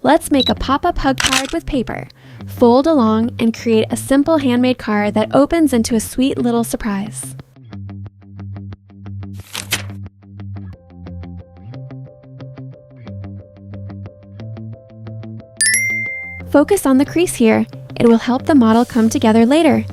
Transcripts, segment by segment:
Let's make a pop-up hug card with paper. Fold along and create a simple handmade card that opens into a sweet little surprise. Focus on the crease here. It will help the model come together later.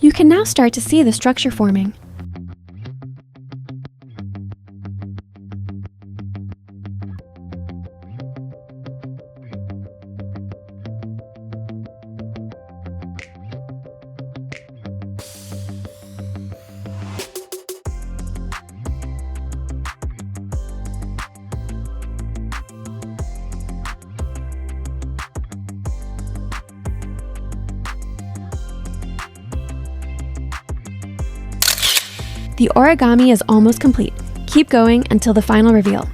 You can now start to see the structure forming. The origami is almost complete. Keep going until the final reveal.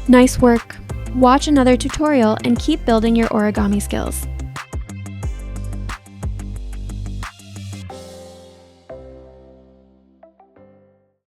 Nice work! Watch another tutorial and keep building your origami skills.